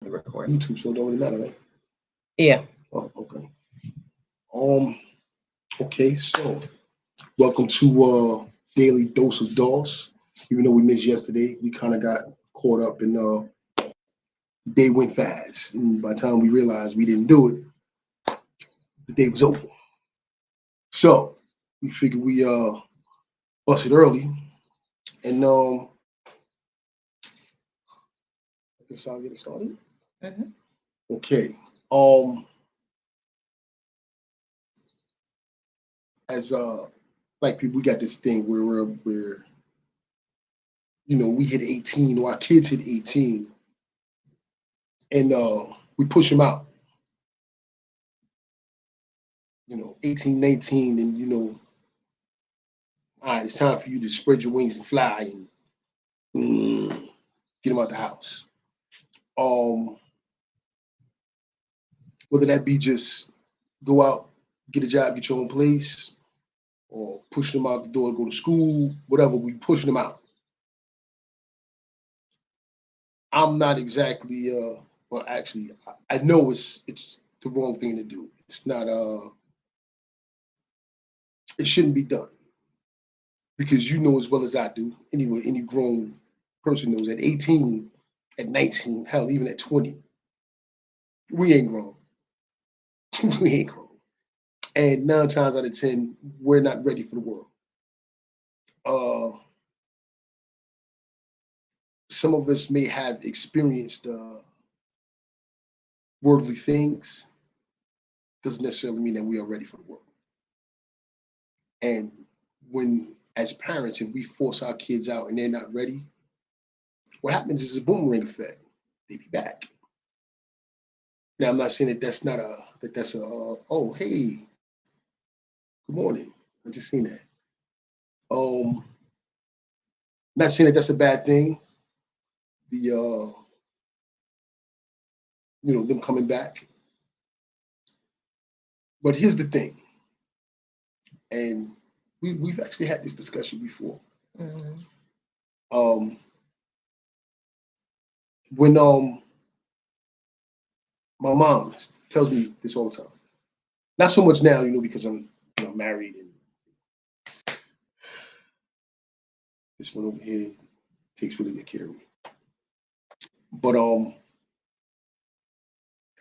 The record. YouTube, so it don't really matter, right? Yeah. Oh, okay. Okay, so welcome to Daily Dose of DOS. Even though we missed yesterday, we kind of got caught up in the day went fast. And by the time we realized we didn't do it, the day was over. So we figured we busted early and I guess I'll get it started. Mm-hmm. Okay. Um as Black people, we got this thing where we're we hit 18 or our kids hit 18 and we push them out, 18, 19, and all right, it's time for you to spread your wings and fly and get them out the house. Um, whether that be just go out, get a job, get your own place, or push them out the door, go to school, whatever, we pushing them out. I'm not exactly well actually I know it's the wrong thing to do. It's not it shouldn't be done because you know as well as I do, anyway, any grown person knows at 18, at 19, hell, even at 20, we ain't grown. We ain't grown. And 9 times out of 10, we're not ready for the world. Uh, some of us may have experienced worldly things, doesn't necessarily mean that we are ready for the world. And when, as parents, if we force our kids out and they're not ready, what happens is a boomerang effect. They be back. Now, I'm not saying that that's a oh hey, good morning. I just seen that. Not saying that that's a bad thing. The them coming back, but here's the thing, and we've actually had this discussion before. Mm-hmm. Um, when my mom tells me this all the time. Not so much now, because I'm married and this one over here takes really good care of me. But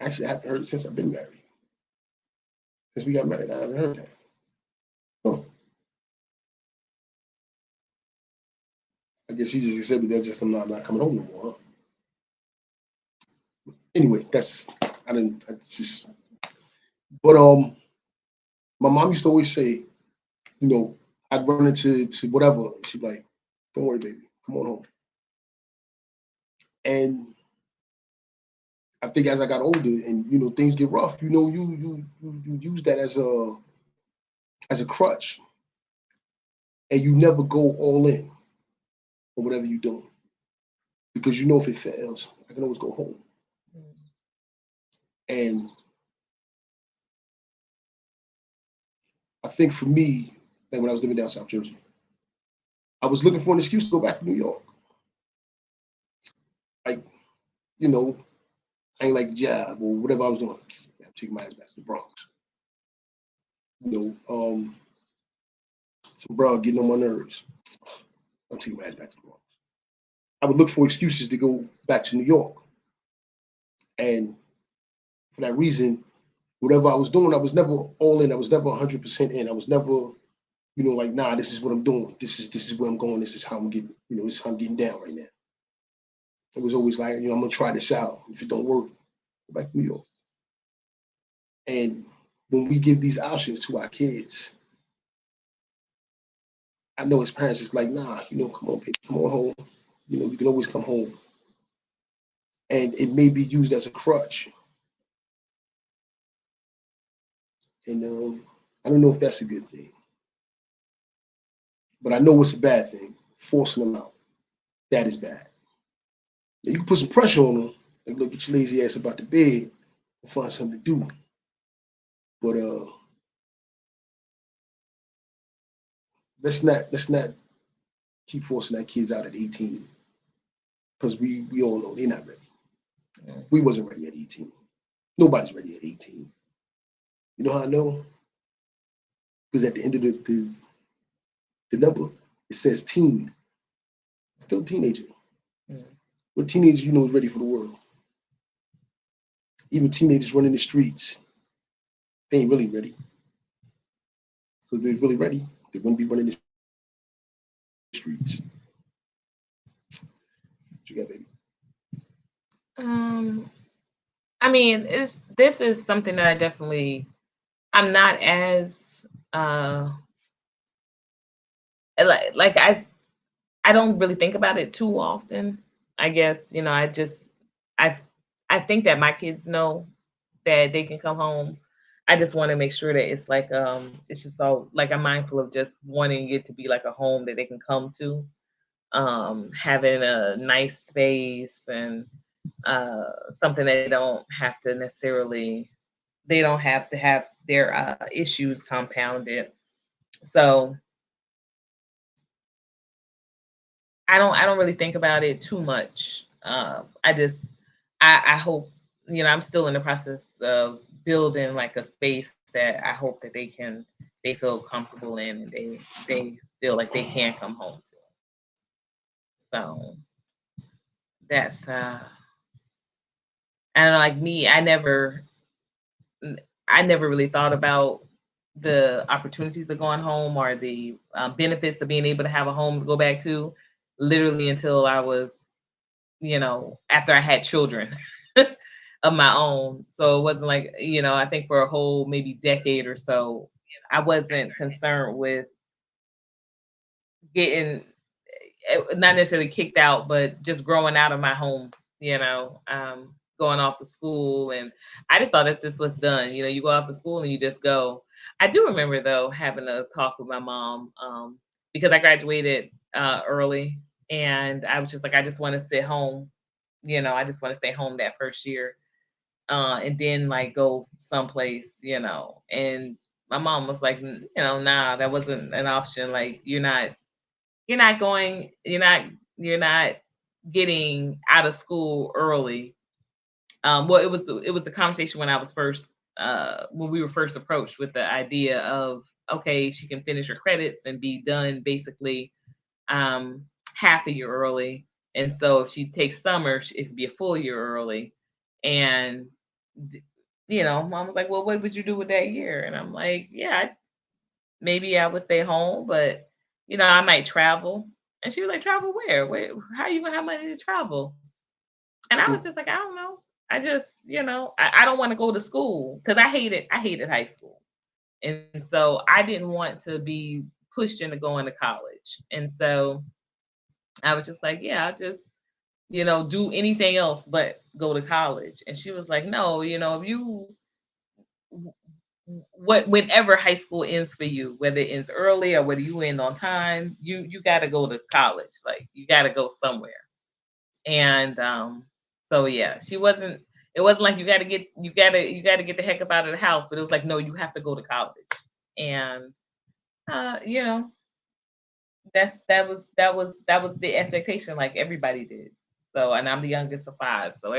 actually, I haven't heard it since I've been married. Since we got married, I haven't heard that. Huh. I guess she just accepted that just I'm not coming home no more. Huh? Anyway, that's I didn't. I just. But my mom used to always say, you know, I'd run into whatever. She'd be like, "Don't worry, baby, come on home." And I think as I got older and things get rough, you use that as a crutch, and you never go all in on whatever you're doing because if it fails, I can always go home. And I think for me, like when I was living down South Jersey, I was looking for an excuse to go back to New York. Like, you know, I ain't like the job or whatever I was doing. I'm taking my ass back to the Bronx. Some bro getting on my nerves. I'm taking my ass back to the Bronx. I would look for excuses to go back to New York. And for that reason, whatever I was doing, I was never all in. I was never 100% in. I was never, like, nah, this is what I'm doing. This is where I'm going. This is how I'm getting, this is how I'm getting down right now. It was always like, I'm gonna try this out. If it don't work, go back to New York. And when we give these options to our kids, I know as parents, it's like, nah, come on, baby, come on home. You can always come home. And it may be used as a crutch. And I don't know if that's a good thing, but I know it's a bad thing. Forcing them out, that is bad. Now, you can put some pressure on them, like, look, get your lazy ass about the bed and find something to do. But let's not keep forcing our kids out at 18 because we all know they're not ready. Mm. We wasn't ready at 18. Nobody's ready at 18. You know how I know? Because at the end of the number, it says teen. Still a teenager. Mm. What teenager you know is ready for the world? Even teenagers running the streets, they ain't really ready. Because if they're really ready, they wouldn't be running the streets. What you got, baby? I mean, this is something that I'm not as like I don't really think about it too often. I guess, I I think that my kids know that they can come home. I just want to make sure that it's like it's just all like I'm mindful of just wanting it to be like a home that they can come to, having a nice space and something that they don't have to have their issues compounded. So I don't really think about it too much. I hope, I'm still in the process of building like a space that I hope that they feel comfortable in, and they feel like they can come home to. So that's I don't know, like me, I never really thought about the opportunities of going home or the benefits of being able to have a home to go back to, literally until I was, after I had children of my own. So it wasn't like, I think for a whole maybe decade or so, I wasn't concerned with getting not necessarily kicked out, but just growing out of my home, going off to school. And I just thought that's just what's done. You go off to school and you just go. I do remember though having a talk with my mom, because I graduated early, and I was just like, I just want to sit home. I just want to stay home that first year, and then like go someplace, And my mom was like, nah, that wasn't an option. Like you're not getting out of school early. Well, it was a conversation when I was first when we were first approached with the idea of, okay, she can finish her credits and be done basically um half a year early. And so if she takes summer, it could be a full year early. And mom was like, well, what would you do with that year? And I'm like, yeah, maybe I would stay home, but I might travel. And she was like, travel where? Where how you gonna have money to travel? And I was just like, I don't know. I just, I don't want to go to school because I hated high school. And so I didn't want to be pushed into going to college. And so I was just like, yeah, I'll just, do anything else but go to college. And she was like, no, if you whenever high school ends for you, whether it ends early or whether you end on time, you got to go to college. Like you got to go somewhere. And so yeah, she wasn't. It wasn't like you got to get the heck up out of the house, but it was like, no, you have to go to college. And uh, you know, that was the expectation. Like everybody did. So, and I'm the youngest of five, so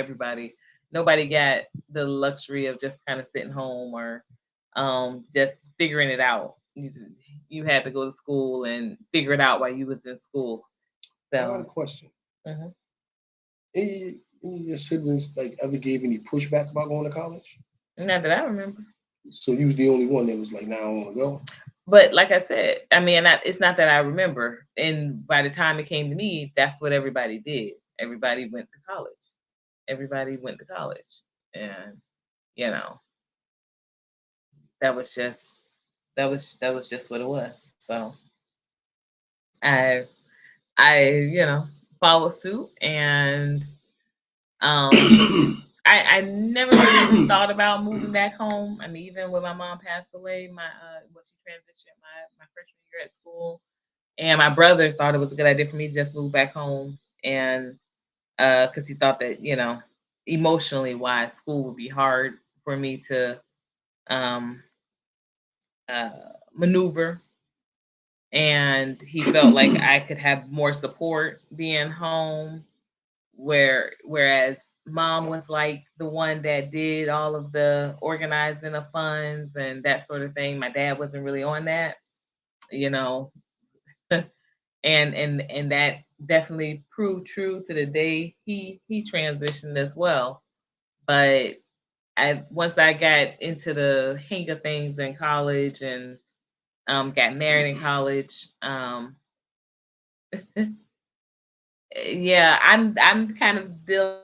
nobody got the luxury of just kind of sitting home or just figuring it out. You had to go to school and figure it out while you was in school. I got a So, question. mhm. Any of your siblings like ever gave any pushback about going to college? Not that I remember. So you was the only one that was like, "Nah, I don't want to go." But like I said, I mean, it's not that I remember. And by the time it came to me, that's what everybody did. Everybody went to college. Everybody went to college, and you know, that was just that was just what it was. So I I followed suit, and I never really thought about moving back home. I mean, even when my mom passed away, when she transitioned my freshman year at school, and my brother thought it was a good idea for me to just move back home, and because he thought that emotionally wise, school would be hard for me to um, uh, maneuver, and he felt like I could have more support being home, whereas mom was like the one that did all of the organizing of funds and that sort of thing. My dad wasn't really on that, you know, and that definitely proved true to the day he transitioned as well. But once I got into the hang of things in college and got married in college, yeah, I'm kind of dealing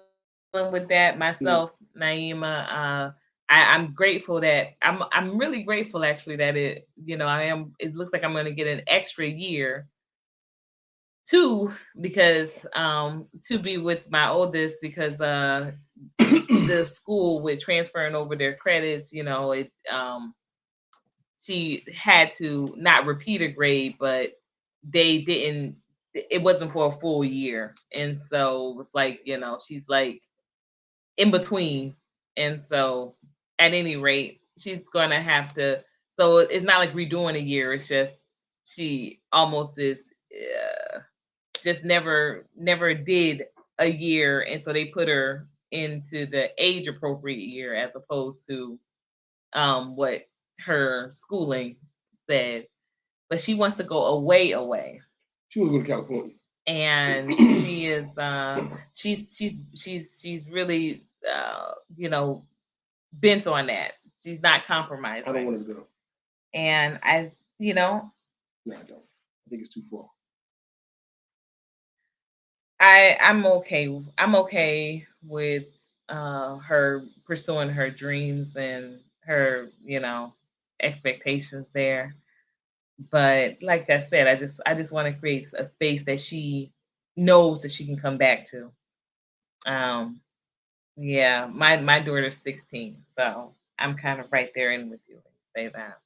with that myself, Naima. I'm grateful that I'm really grateful actually that I am. It looks like I'm going to get an extra year too because to be with my oldest because the school with transferring over their credits, she had to not repeat a grade, but they didn't. It wasn't for a full year, and so it was like she's like in between, and so at any rate, she's gonna have to. So it's not like redoing a year. It's just she almost is just never did a year, and so they put her into the age appropriate year as opposed to what her schooling said. But she wants to go away, She wants to go to California. and she is she's really bent on that. She's not compromising. I don't want to go. And No, I don't. I think it's too far. I'm okay. I'm okay with her pursuing her dreams and her, expectations there. But like I said, I just want to create a space that she knows that she can come back to. Um, yeah, my daughter's 16, so I'm kind of right there in with you. Say that.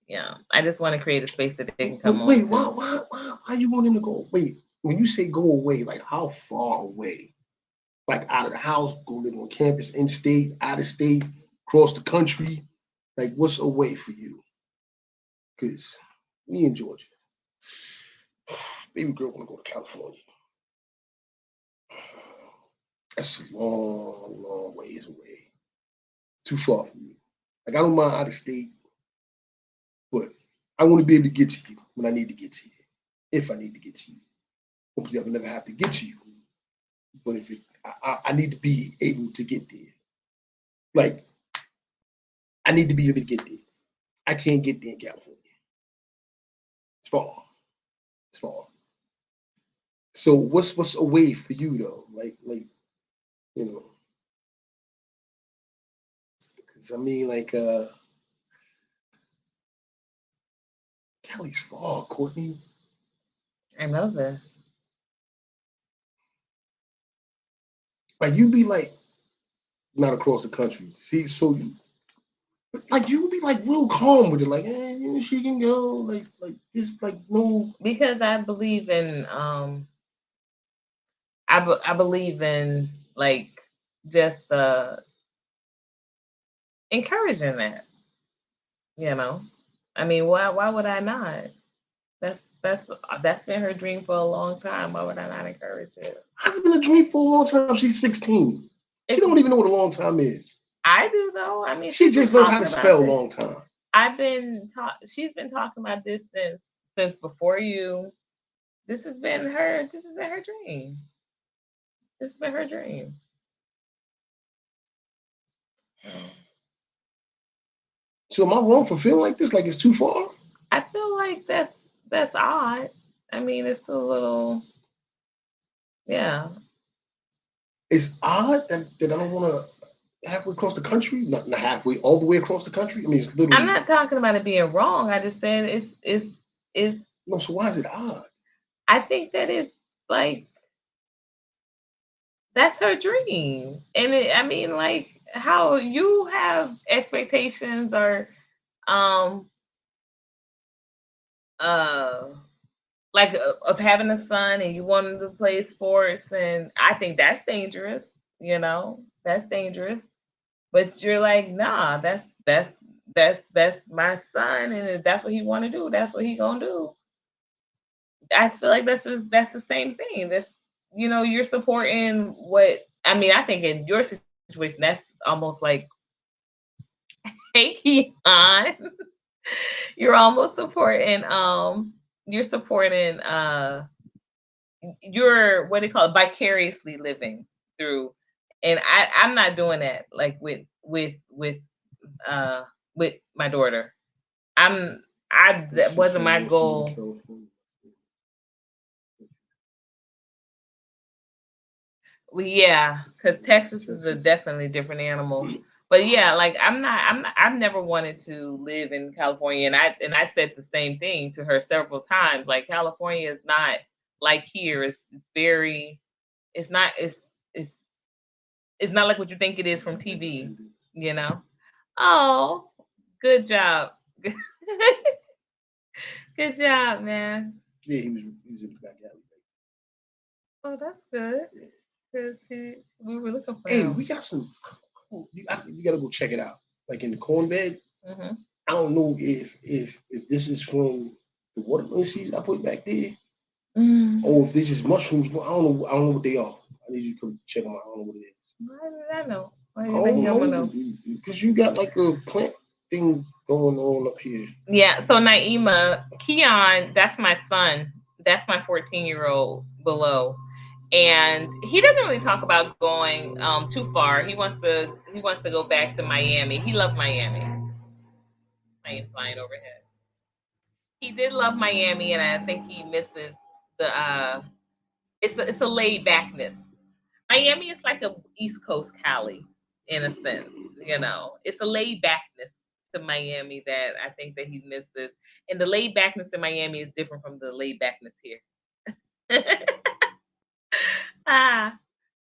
Yeah, I just want to create a space that they can come on. Wait, why you want him to go? Wait, when you say go away, like how far away? Like out of the house, go live on campus, in state, out of state, across the country. Like what's away for you? Because me and Georgia, baby girl want to go to California. That's a long, long ways away. Too far for me. Like I don't mind out of state, but I want to be able to get to you when I need to get to you, if I need to get to you. Hopefully, I will never have to get to you. But if I need to be able to get there. Like I need to be able to get there. I can't get there in California. It's far. It's far. So what's away for you though? Like because I mean Cali's far, Courtney. I know this. Like you be like not across the country. See, so like you be like real calm with it, like she can go, like it's like no. Because I believe in I believe in like just encouraging that, I mean, why would I not? That's been her dream for a long time. Why would I not encourage it? It's been a dream for a long time. She's 16. She don't even know what a long time is. I do though. I mean, she just learned how to spell a long time. She's been talking about this since before you. This has been her dream. This has been her dream. So am I wrong for feeling like this? Like it's too far? I feel like that's odd. I mean, it's a little, yeah. It's odd that I don't want to halfway across the country, not halfway, all the way across the country. I mean, it's literally. I'm not talking about it being wrong. I just said it's. No, so why is it odd? I think that it's like that's her dream, and I mean, like how you have expectations or, uh like of having a son and you want him to play sports, and I think that's dangerous. That's dangerous. But you're like, nah, that's my son, and if that's what he want to do, that's what he gonna do. I feel like that's the same thing. you're supporting what I mean. I think in your situation, that's almost like, hey, Keon, you're almost supporting. You're supporting. You're what do you call it? Vicariously living through, and I'm not doing that. Like uh with my daughter. That wasn't my goal. Well, yeah, because Texas is a definitely different animal. But yeah, like I've never wanted to live in California, and I said the same thing to her several times. Like California is not like here. It's very, it's not, it's it's not like what you think it is from TV. You know. Oh, good job. Good job, man. Yeah, he was in the back alley. Oh, that's good. Because we were looking for Hey, him. we got some. You gotta go check it out. Like in the corn bed. Mm-hmm. I don't know if this is from the watermelon seeds I put back there, or if this is mushrooms. I don't know. I don't know what they are. I need you to come check them out. I don't know what it is. Why did I know? Why do I you think I'm don't gonna know? know because you got like a plant thing going on up here. Yeah. So Naima, Keon, that's my son. That's my 14-year-old below. And he doesn't really talk about going too far. He wants to go back to Miami. He loved Miami. Plane flying overhead. He did love Miami, and I think he misses the it's a laid backness. Miami is like a East Coast Cali in a sense, It's a laid backness to Miami that I think that he misses. And the laid backness in Miami is different from the laid backness here. ah,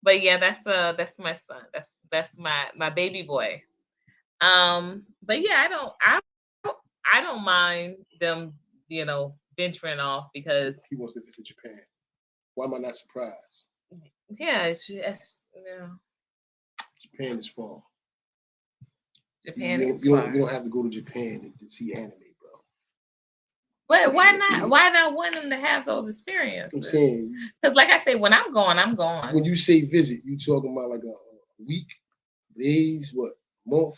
but yeah, that's my son. That's my baby boy. But yeah, I don't mind them, venturing off because He wants to visit Japan. Why am I not surprised? yeah, it's Japan is far. Japan You is don't, far. you don't have to go to Japan to see anime, bro. But why not? Why not want them to have those experiences? I'm saying because, like I said, when I'm gone, I'm gone. When you say visit, you talking about like a week, days, what, month?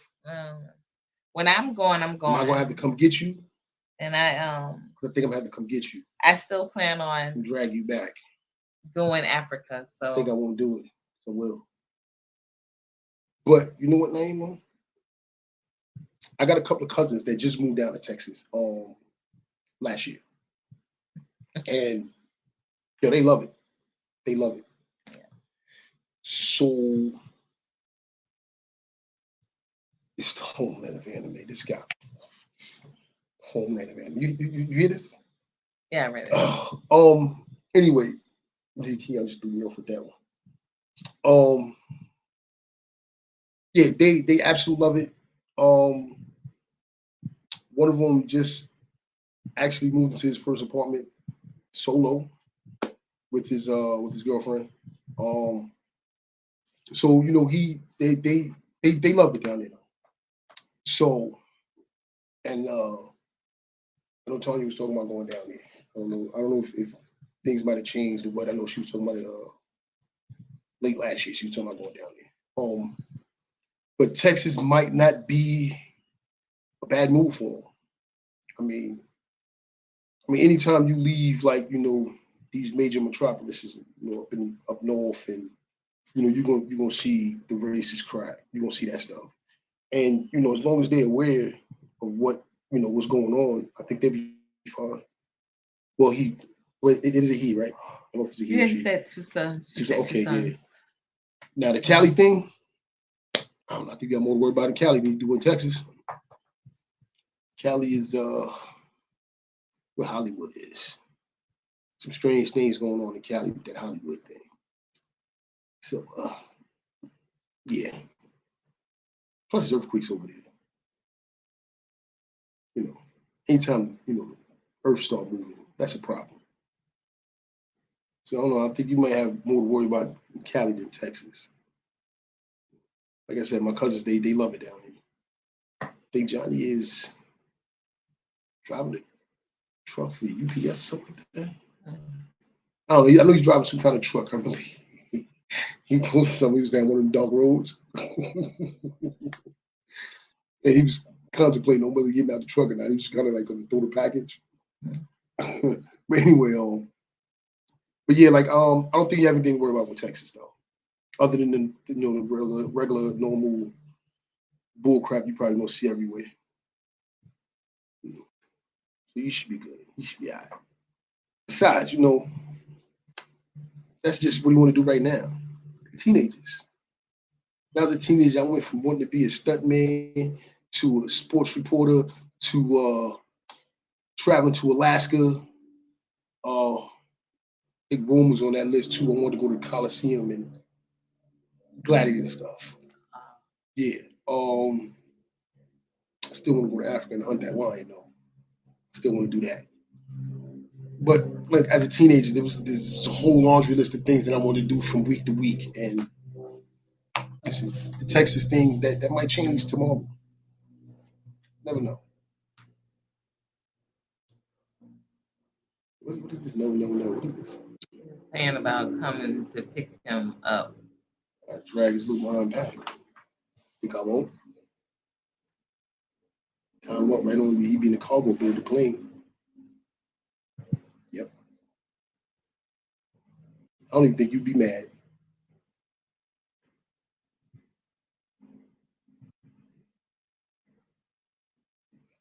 When I'm gone, I'm gone. Am I gonna have to come get you? And I think I'm gonna have to come get you. I still plan on and drag you back. Doing Africa. So I think I won't do it. So will. But you know what, Naima? I got a couple of cousins that just moved down to Texas last year. And they love it. They love it. Yeah. So it's the homeland of anime. This guy. Homeland of anime. You hear this? Yeah, I read it. Anyway, I just threw me off with that one. Yeah, they absolutely love it. One of them just actually moved into his first apartment solo with his girlfriend. So they love it down there. So, and I know Tony was talking about going down there. I don't know if things might have changed or what. I know she was talking about it late last year. She was talking about going down there. But Texas might not be a bad move for him. I mean, anytime you leave, like these major metropolises, up north, and you're gonna see the racist crap. You're gonna see that stuff, and as long as they're aware of what's going on, I think they'll be fine. Well, it is a he, right? I don't know if it's a he or she. Said two sons. Okay, two sons. Yeah. Now the Cali thing, I don't know. I think you got more to worry about in Cali than you do in Texas. Cali is where Hollywood is. Some strange things going on in Cali with that Hollywood thing. So, yeah. Plus, there's earthquakes over there. Anytime Earth start moving, that's a problem. So I don't know. I think you might have more to worry about in Cali than Texas. Like I said, my cousins they love it down here. I think Johnny is driving a truck for UPS or something like that. I don't know. I know he's driving some kind of truck. I remember he pulled something. He was down one of them dark roads, and he was contemplating on whether getting out the truck or not. He was kind of like going to throw the package. But anyway, but yeah, like I don't think you have anything to worry about with Texas though, other than the regular normal bull crap you probably gonna see everywhere. So you should be good. You should be all right. Besides, that's just what you want to do right now. Teenagers. Now as a teenager, I went from wanting to be a stuntman to a sports reporter to traveling to Alaska. Big Rome was on that list too. I wanted to go to the Coliseum and gladiator stuff. Yeah. I still want to go to Africa and hunt that lion though. Still want to do that. But like as a teenager, there's a whole laundry list of things that I want to do from week to week. And listen, the Texas thing that might change tomorrow. Never know. What is this? No. What is this? Saying about coming to pick him up. I drag his little behind back. Think I won't? Tie him up right on he be in the cargo board, the plane. Yep. I don't even think you'd be mad.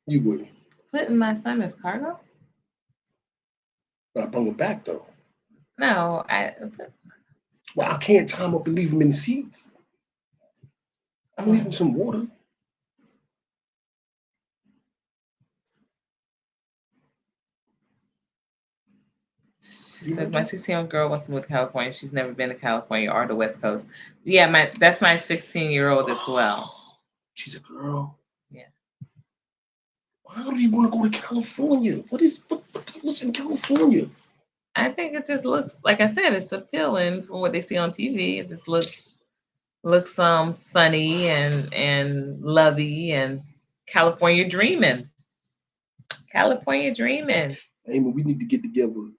You wouldn't. Putting my son as cargo? But I bring him back though. No, Well, I can't tie him up and leave him in the seats. I'm leaving some water. She says my 16-year-old girl wants to move to California. She's never been to California or the West Coast. Yeah, that's my 16-year-old as well. She's a girl. Yeah. Why do you want to go to California? What's in California? I think it just looks, like I said, it's appealing from what they see on TV. It just looks sunny and lovey and California dreaming. California dreaming. Hey, man, we need to get together,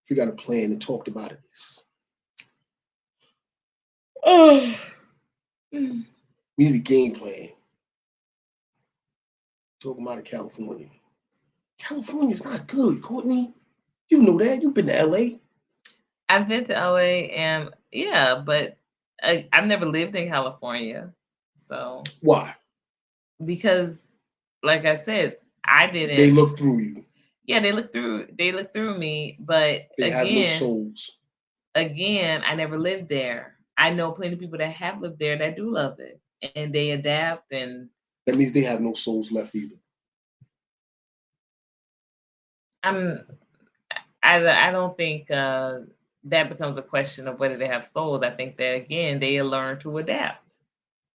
figure out a plan, and talk about it. We need a game plan. Talking about California. California's not good, Courtney. You know that. You've been to LA. I've been to LA, and yeah, but I've never lived in California. So why? Because, like I said, I didn't. They look through you. Yeah, they look through me, but they have no souls. Again, I never lived there. I know plenty of people that have lived there that do love it, and they adapt. And that means they have no souls left either. I don't think that becomes a question of whether they have souls. I think that again they learn to adapt.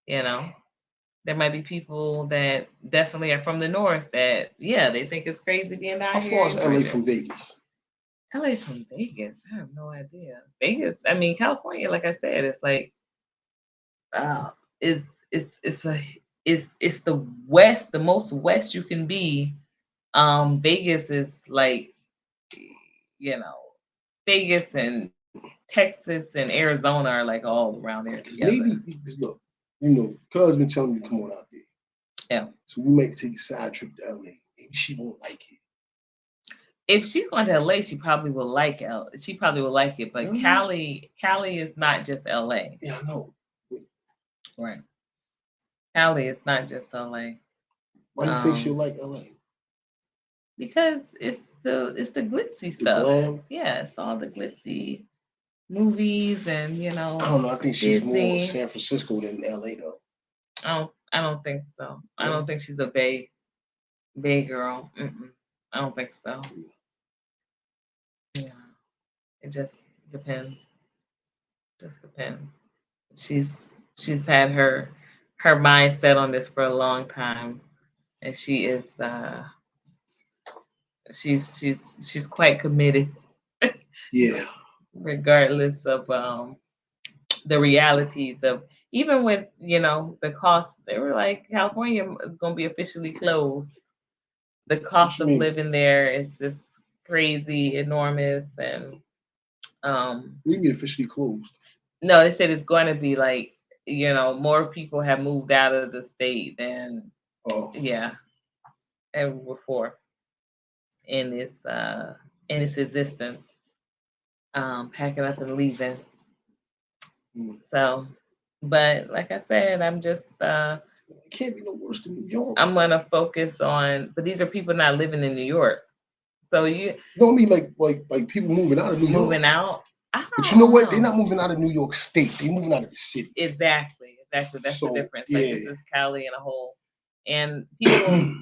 There might be people that definitely are from the north that they think it's crazy being down here. How far is LA from Vegas? LA from Vegas? I have no idea. Vegas, I mean California, like I said, it's like it's the west, the most west you can be. Vegas is like, Vegas and Texas and Arizona are like all around there together. Maybe look, cuz been telling me to come on out there. Yeah. So we might take a side trip to LA. Maybe she won't like it. If she's going to LA, she probably will like it. She probably will like it. But Cali is not just LA. Yeah, I know. Right. Cali is not just LA. Why do you think she'll like LA? Because it's the glitzy stuff. Glam? Yeah, it's all the glitzy movies and I don't know. I think she's Disney. more San Francisco than LA though. I don't think so. I don't think she's a Bay girl. I don't think so. Yeah, it just depends. Just depends. She's had her mindset on this for a long time, and she is she's quite committed. Yeah. Regardless of the realities of, even with the cost, they were like California is going to be officially closed. The cost of living there is just crazy, enormous, and We be officially closed. No, they said it's going to be like, more people have moved out of the state than yeah, ever before in its existence. Packing up and leaving. So, but like I said, I'm just it can't be no worse than New York. I'm gonna focus on, but these are people not living in New York. So you know what I mean? Like people moving out of New York. Moving out. But you know what? They're not moving out of New York State. They're moving out of the city. Exactly. That's the difference. Yeah. Like this is Cali in a whole, and people.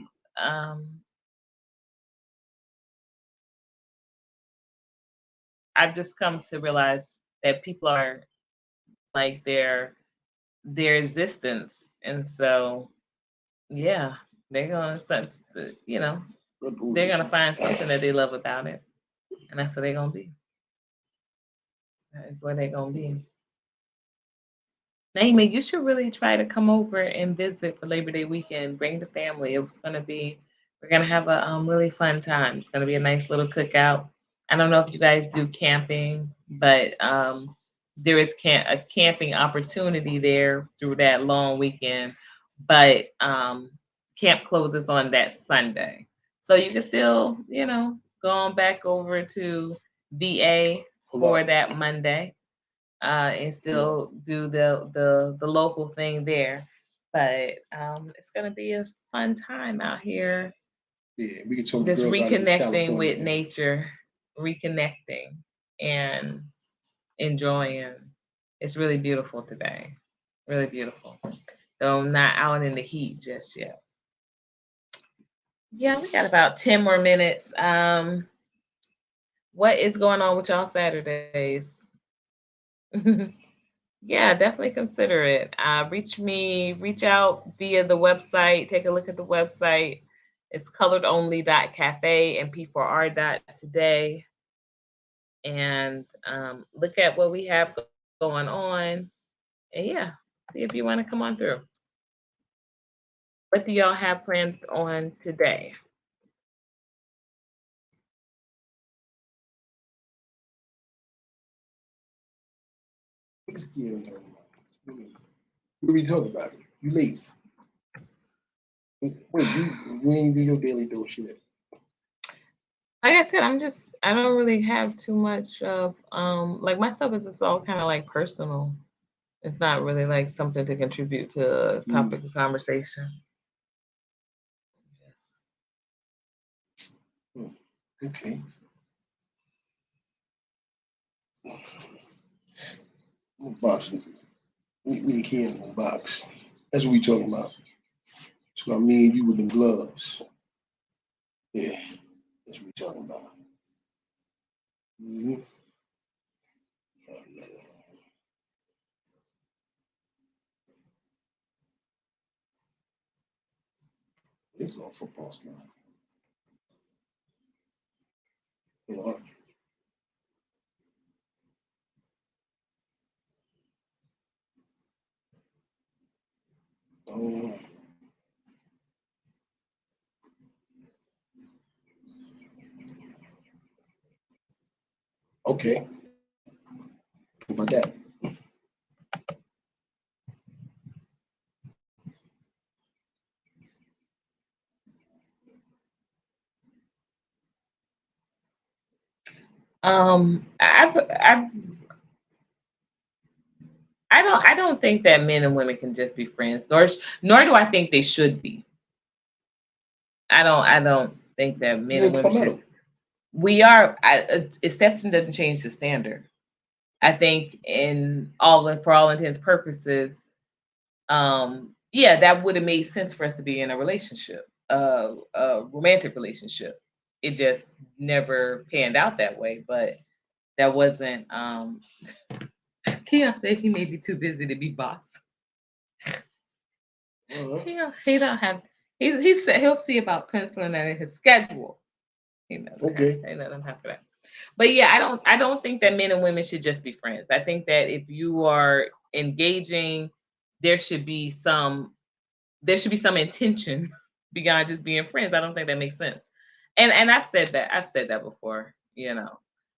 I've just come to realize that people are like their existence, and so yeah, they're gonna they're gonna find something that they love about it, and that's what they're gonna be. That is where they're gonna be. Amy, you should really try to come over and visit for Labor Day weekend. Bring the family. We're gonna have a really fun time. It's gonna be a nice little cookout. I don't know if you guys do camping, but there is a camping opportunity there through that long weekend. But camp closes on that Sunday, so you can still, go on back over to VA for that Monday. And still do the local thing there. But it's gonna be a fun time out here. Yeah, we can talk just reconnecting with nature, reconnecting and enjoying. It's really beautiful today. Really beautiful. Though I'm not out in the heat just yet. Yeah, we got about 10 more minutes. What is going on with y'all Saturdays? Yeah, definitely consider it. Reach out via the website. Take a look at the website. It's coloredonly.cafe and p4r.today. And look at what we have going on. And yeah, see if you want to come on through. What do y'all have planned on today? What are we talking about? You late. Wait, you ain't do your daily dose yet. Like I said, I don't really have too much of like my stuff is just all kind of like personal. It's not really like something to contribute to a topic of conversation. Yes. Okay. Box. Me and Ken box. That's what we talking about. So I mean you with them gloves. Yeah, that's what we talking about. Mm-hmm. It's all football stuff. You know what? Okay. How about that? I don't think that men and women can just be friends, nor do I think they should be. I don't think that men and women should. We are. Exception doesn't change the standard. I think for all intents purposes, yeah, that would have made sense for us to be in a relationship, a romantic relationship. It just never panned out that way, but that wasn't. Keon said he may be too busy to be boss. He don't have. He said he'll see about penciling that in his schedule. He doesn't okay. He doesn't have for that. But yeah, I don't think that men and women should just be friends. I think that if you are engaging, there should be some intention beyond just being friends. I don't think that makes sense. And I've said that before,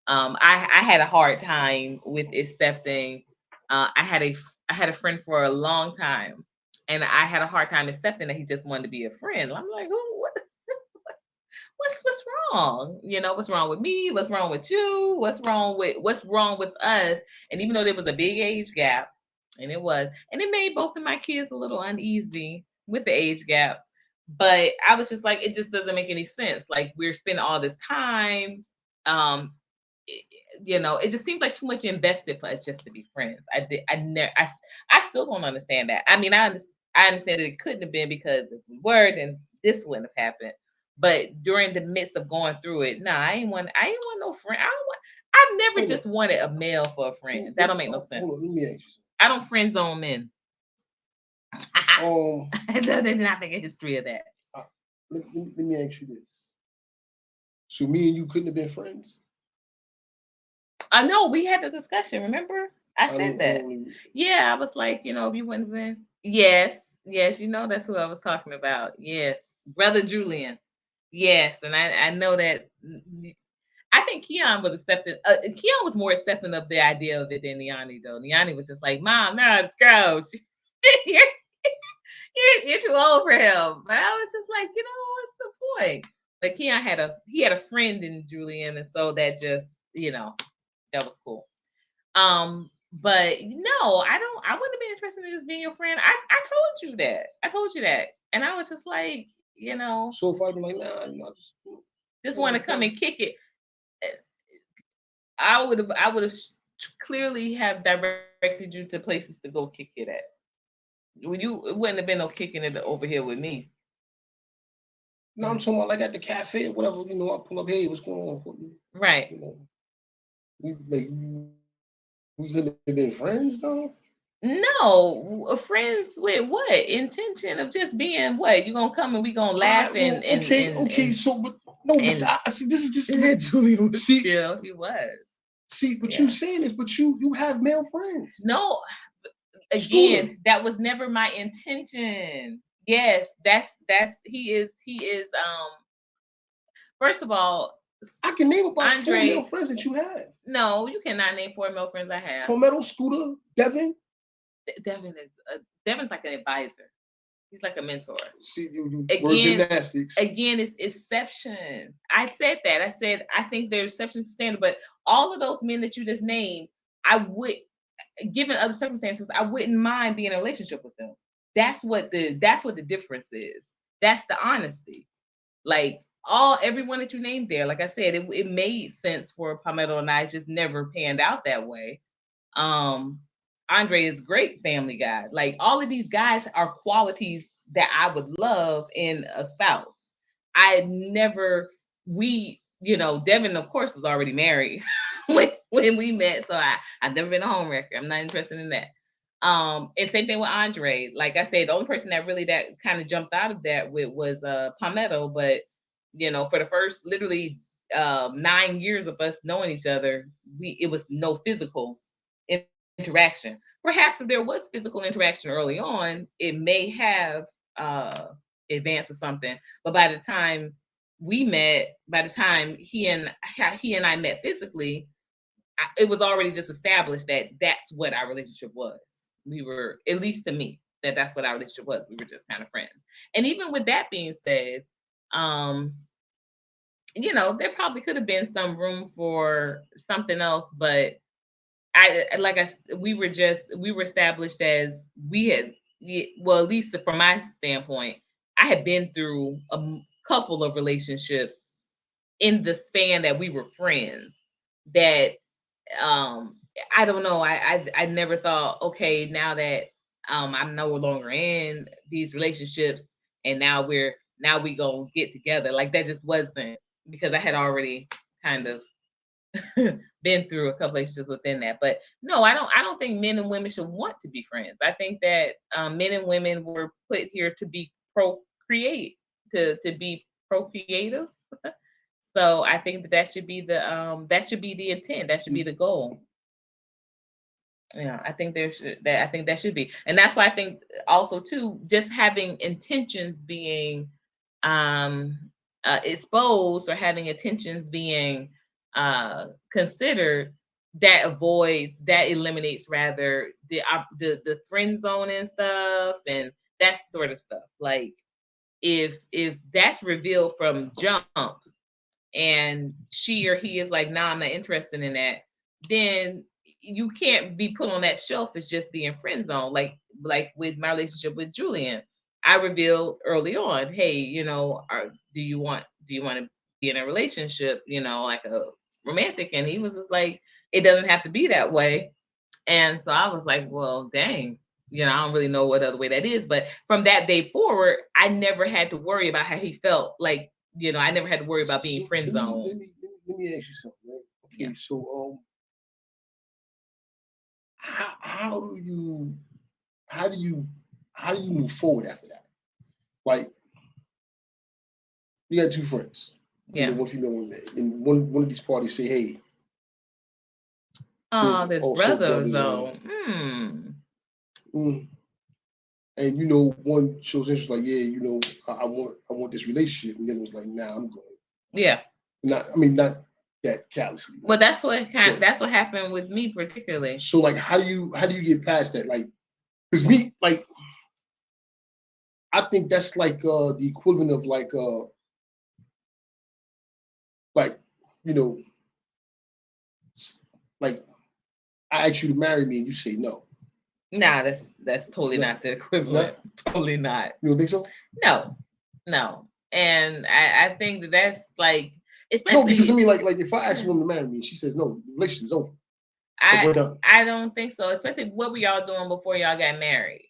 I had a hard time with accepting. I had a friend for a long time, and I had a hard time accepting that he just wanted to be a friend. I'm like, who? What's wrong? You know, what's wrong with me? What's wrong with you? What's wrong with us? And even though there was a big age gap, and it made both of my kids a little uneasy with the age gap. But I was just like, it just doesn't make any sense. Like we're spending all this time. Um, it- it just seems like too much invested for us just to be friends. I still don't understand that. I mean, I understand that it couldn't have been because if we were, then this wouldn't have happened. But during the midst of going through it, nah, I ain't want no friend. I've never Hold on. just wanted a male for a friend. That don't make no sense. Hold on, let me ask you something. I don't friend zone men. They did not make a history of that. Let me ask you this. So me and you couldn't have been friends? I know we had the discussion. Remember, I said that. don't- Yeah, I was like, if you wouldn't have been. Yes, yes, that's who I was talking about. Yes, brother Julian. Yes, and I know that. I think Keon was accepting. Keon was more accepting of the idea of it than Niani, though. Niani was just like, "Mom, no, it's gross. you're, you're too old for him." But I was just like, what's the point? But Keon had a friend in Julian, and so that just that was cool. But no, I wouldn't have been interested in just being your friend. I told you that. I told you that. And I was just like, So if I'd be like, nah, just want to come and kick it. I would have clearly have directed you to places to go kick it at. It wouldn't have been no kicking it over here with me. No, I'm talking about like at the cafe or whatever, I pull up, hey, what's going on? Right. We couldn't have been friends though? No, friends with what intention of just being what you gonna come and we gonna laugh okay. So, but no, but I see this is just Julian was chill. He was. See, but you saying this, but you have male friends. No, again, that was never my intention. Yes, that's he is. First of all, I can name about 4 male friends that you have. No, you cannot name 4 male friends I have. Palmetto, Scooter, Devin. Devin's like an advisor. He's like a mentor. See, you word gymnastics. Again, it's exceptions. I said that. I said I think there's exceptions to standard, but all of those men that you just named, I would, given other circumstances, I wouldn't mind being in a relationship with them. That's what the difference is. That's the honesty. Like everyone that you named there, like I said, it made sense for Palmetto and I, just never panned out that way. Andre is great family guy. Like all of these guys are qualities that I would love in a spouse. Devin, of course, was already married when we met. So I've never been a homewrecker. I'm not interested in that. And same thing with Andre. Like I said, the only person that kind of jumped out of that with was Palmetto. But for the first literally 9 years of us knowing each other, it was no physical interaction. Perhaps if there was physical interaction early on, it may have advanced or something. But by the time we met, by the time he and I met physically, it was already just established that that's what our relationship was. We were, at least to me, that's what our relationship was. We were just kind of friends. And even with that being said, there probably could have been some room for something else, but we were established as at least from my standpoint, I had been through a couple of relationships in the span that we were friends that I don't know. I never thought, okay, now that I'm no longer in these relationships and now we gonna get together. Like that just wasn't, because I had already kind of been through a couple relationships within that. But no, I don't think men and women should want to be friends. I think that men and women were put here to be procreate, to be procreative. So I think that should be the intent. That should be the goal. Yeah, I think that should be. And that's why I think also too, just having intentions being exposed, or having intentions being considered, that eliminates rather the friend zone and stuff and that sort of stuff. Like if that's revealed from jump and she or he is like, nah, I'm not interested in that, then you can't be put on that shelf as just being friend zone. Like with my relationship with Julian, I revealed early on, hey, do you want to be in a relationship, like a romantic? And he was just like, it doesn't have to be that way. And so I was like, well, dang, I don't really know what other way that is. But from that day forward, I never had to worry about how he felt. Like, I never had to worry about being friend zone. Let me ask you something, right? Okay, yeah. So how do you move forward after that? Like, you got two friends, one female, one man, and one of these parties say, "Hey, there's brothers though." And one shows interest, like, yeah, I want this relationship, and then it was like, nah, I'm going. Yeah. Not that callously. Well, that's what happened with me particularly. So, like, how do you get past that? Like, because me, like, I think that's like the equivalent of like like I ask you to marry me and you say no. Nah, that's totally not the equivalent. Totally not. You don't think so? No. And I think that's like, especially no, because I mean, like if I ask a woman to marry me and she says no, the relationship's over. I don't think so. Especially what were y'all doing before y'all got married?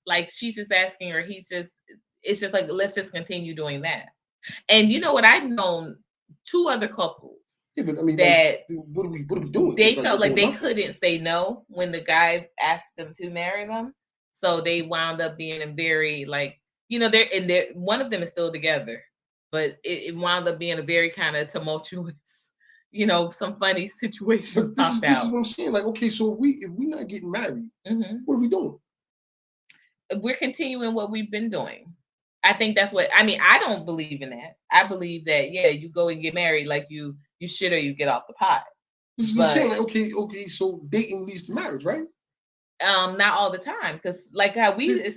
Like she's just asking, or it's just like, let's just continue doing that. And you know what? I've known two other couples. Yeah, but I mean, that like, what are we doing? They felt like they couldn't say no when the guy asked them to marry them, so they wound up being a very like, they're one of them is still together, but it wound up being a very kind of tumultuous, some funny situations. But this is what I'm saying. Like, okay, so if we're not getting married, what are we doing? We're continuing what we've been doing. I think that's what I mean. I don't believe in that. I believe that you go and get married like you should, or you get off the pot. This is what I'm saying. Like, okay, so dating leads to marriage, right? Not all the time, because like how we've had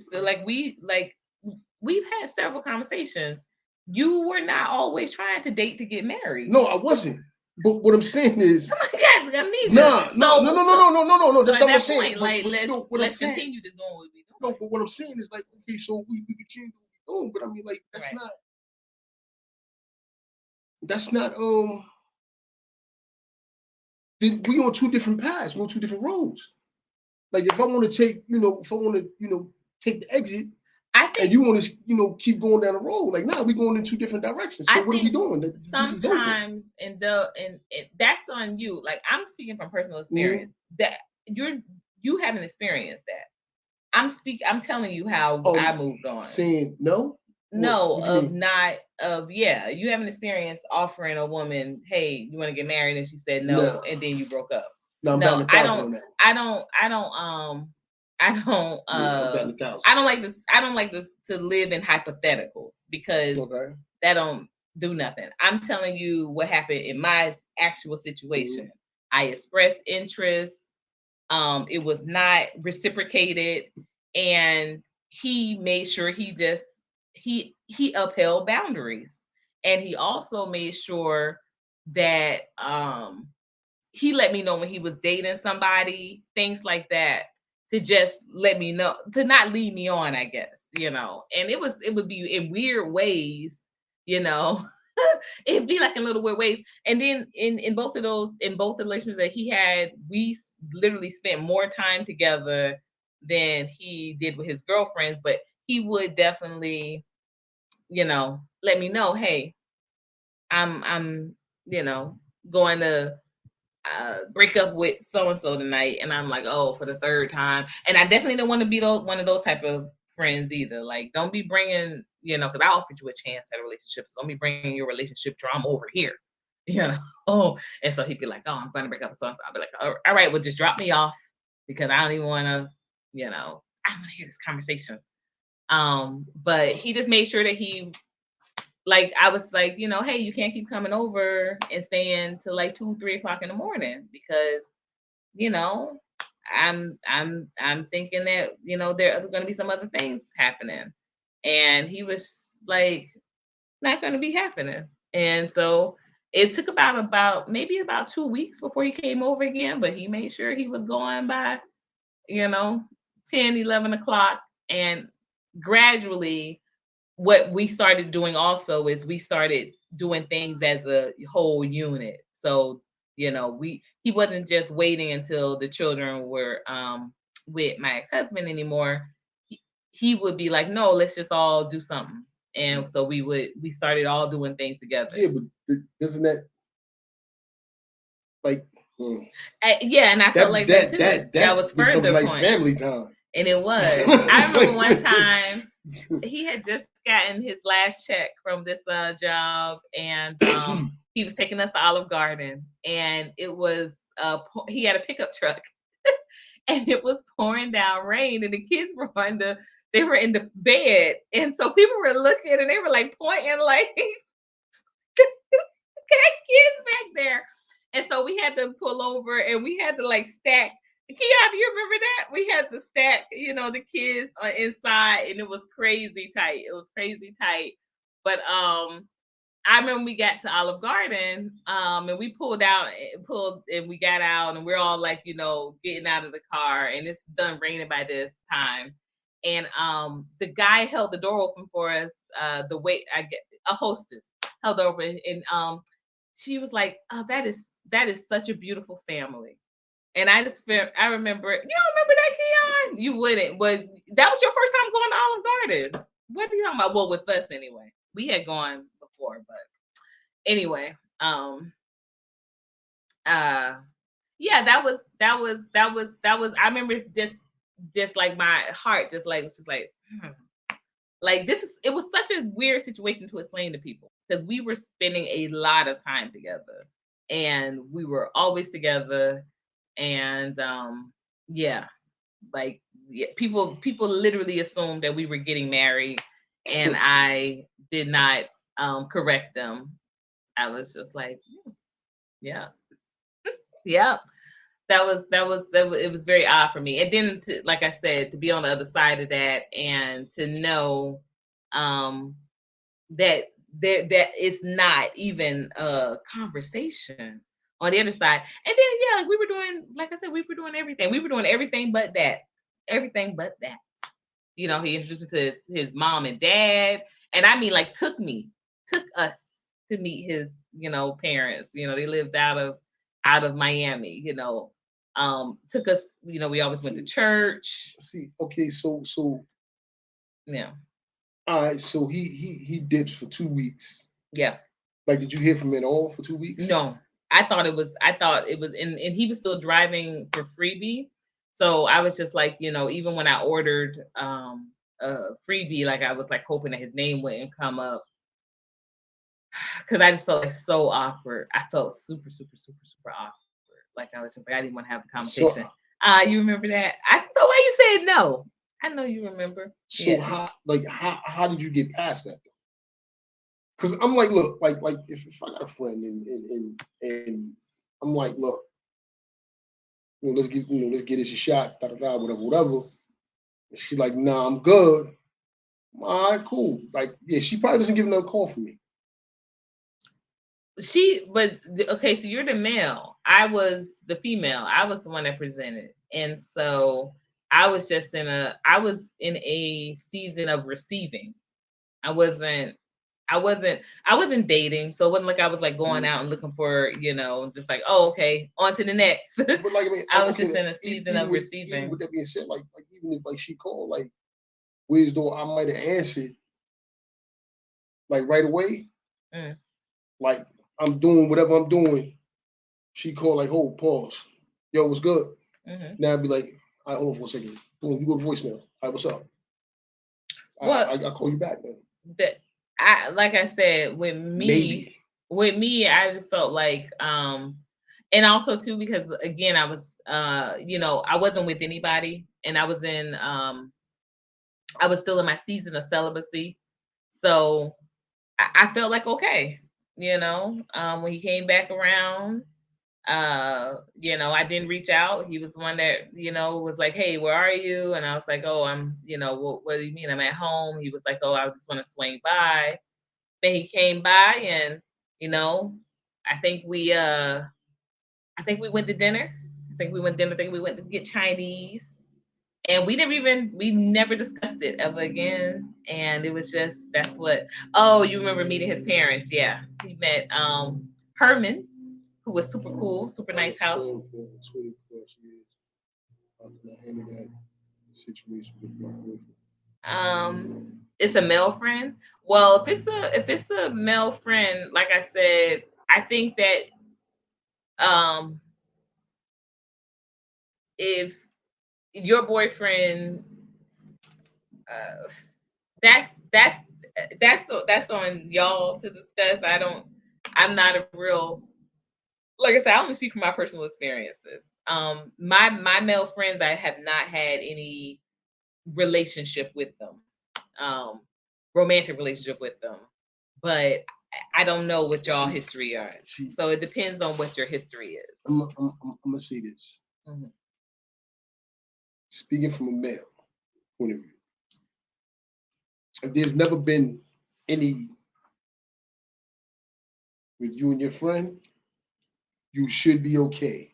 several conversations. You were not always trying to date to get married. No, I wasn't. But what I'm saying is, oh my God, amnesia. No. That's not what I'm saying. Like, let's continue to do what we do. No, but what I'm saying is, like, okay, so we continue what we're doing, but I mean, like, that's not then we on two different paths, we're on two different roads. Like, if I want to take, take the exit, and you want to, keep going down the road, like, nah, we're going in two different directions. So what are we doing? Sometimes, and that's on you. Like, I'm speaking from personal experience. That you haven't experienced that. I'm telling you how I moved on. Saying no? No, you haven't experienced offering a woman, hey, you want to get married, and she said no, and then you broke up. No, I don't like this to live in hypotheticals, because that don't do nothing. I'm telling you what happened in my actual situation. I expressed interest. It was not reciprocated, and he made sure he upheld boundaries, and he also made sure that he let me know when he was dating somebody, things like that, to just let me know, to not lead me on, I guess, and it would be in weird ways, it'd be like in little weird ways. And then in both the relationships that he had, we literally spent more time together than he did with his girlfriends, but he would definitely, let me know, hey, I'm going to break up with so and so tonight, and I'm like, oh, for the third time. And I definitely don't want to be one of those type of friends either. Like, don't be bringing, because I offered you a chance at a relationship, so don't be bringing your relationship drama over here, And so he'd be like, oh, I'm going to break up with so and so. I'll be like, all right, well, just drop me off, because I don't even want to, I don't want to hear this conversation. But he just made sure that he like I was like, hey, you can't keep coming over and staying till like 2, 3 o'clock in the morning because, you know, I'm thinking that, there are going to be some other things happening. And he was like, not going to be happening. And so it took maybe about 2 weeks before he came over again, but he made sure he was going by, 10, 11 o'clock. And gradually, what we started doing also is we started doing things as a whole unit. So, he wasn't just waiting until the children were with my ex-husband anymore. He would be like, no, let's just all do something. And so we started all doing things together. Yeah, but doesn't that like yeah, and I felt like that too. That was further like point. Family time. And it was. I remember one time he had just gotten his last check from this job, and he was taking us to Olive Garden, and it was he had a pickup truck, and it was pouring down rain, and the kids were they were in the bed, and so people were looking, and they were like pointing, like, kids back there. And so we had to pull over, and we had to like stack. Keon, do you remember that? We had to stack, the kids inside, and it was crazy tight. It was crazy tight. But I remember we got to Olive Garden, and we pulled, and we got out, and we're all like, getting out of the car, and it's done raining by this time. And the guy held the door open for us. A hostess held open, and she was like, "Oh, that is such a beautiful family." And I remember, you don't remember that, Keon? You wouldn't, but that was your first time going to Olive Garden. What are you talking about? Well, with us anyway. We had gone before, but anyway, yeah, that was. I remember just like my heart, just like was just like, like it was such a weird situation to explain to people because we were spending a lot of time together, and we were always together. And people literally assumed that we were getting married, and I did not correct them. I was just like, yeah. Yep. It was very odd for me. And then like I said, to be on the other side of that and to know that it's not even a conversation on the other side. And then like we were doing, like I said, we were doing everything. We were doing everything but that. Everything but that. He introduced me to his mom and dad. And I mean, like took us to meet his, parents. They lived out of Miami, took us, we always went to church. See, okay, so yeah. All right, so he dips for 2 weeks. Yeah. Like, did you hear from him at all for 2 weeks? No. I thought it was, and he was still driving for Freebie. So I was just like, even when I ordered Freebie, like I was like hoping that his name wouldn't come up. Cause I just felt like so awkward. I felt super, super, super, super awkward. Like I was just like, I didn't want to have the conversation. So, you remember that? So why you said no? I know you remember. So yeah. how did you get past that? Because I'm like, look, like if I got a friend and I'm like, look, let's get this a shot, whatever. And she's like, nah, I'm good. All right, cool. Like, yeah, she probably doesn't give another call for me. Okay, so you're the male. I was the female. I was the one that presented. And so I was in a season of receiving. I wasn't dating. So it wasn't like I was like going out and looking for, just like, oh, okay, on to the next. But like, I was just in a season of receiving. Even with that being said, like even if like she called, like, where's though I might have answered like right away. Like I'm doing whatever I'm doing. She called like, hold, pause. Yo, what's good? Now I'd be like, all right, hold on for a second. Boom, you go to voicemail. All right, what's up? Well, I call you back, man. Like I said, with me, I just felt like, and also too, because again, I was, I wasn't with anybody, and I was still in my season of celibacy. So I felt like okay, when he came back around, I didn't reach out. He was the one that, was like, hey, where are you? And I was like, oh, I'm, what do you mean? I'm at home. He was like, oh, I just want to swing by. Then he came by and, you know, I think we uh I think we went to dinner. I think we went to get Chinese. And we never discussed it ever again. And it was just oh, you remember meeting his parents. Yeah. We met Herman, who was super cool, super nice house. For 20 plus years. How can I handle that situation with my boyfriend? It's a male friend. Well, if it's a male friend, like I said, I think that um if your boyfriend uh, that's on y'all to discuss. I'm not a real, like I said, I only speak from my personal experiences. My male friends, I have not had any relationship with them, um, romantic relationship with them, but I don't know what y'all history are. So it depends on what your history is. I'm gonna say this. Mm-hmm. Speaking from a male point of view, if there's never been any with you and your friend, you should be okay.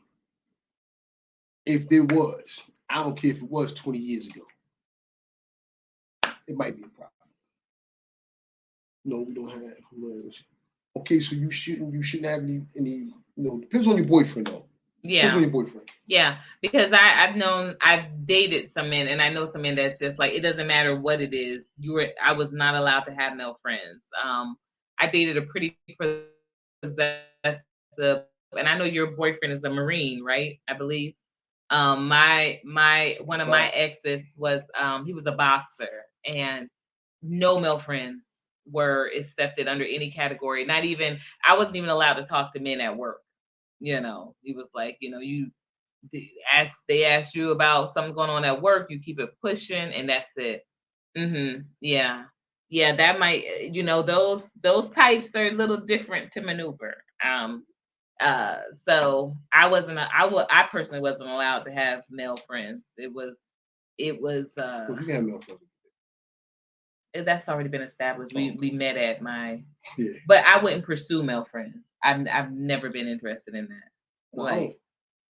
If there was, I don't care if it was 20 years ago, it might be a problem. No, we don't have. Okay, so you shouldn't have any. Depends on your boyfriend though. Yeah. Depends on your boyfriend. Yeah, because I've dated some men, and I know some men that's just like, it doesn't matter what it is. I was not allowed to have male friends. I dated a pretty possessive, and I know your boyfriend is a Marine, right? I believe. My one of my exes was he was a boxer, and no male friends were accepted under any category. Not even, I wasn't even allowed to talk to men at work. He was like, they ask you about something going on at work, you keep it pushing, and that's it. Yeah. Yeah, that might, those types are a little different to maneuver. So I personally wasn't allowed to have male friends. It was well, you have male friends. That's already been established. We met at my but I wouldn't pursue male friends. I've never been interested in that. Well,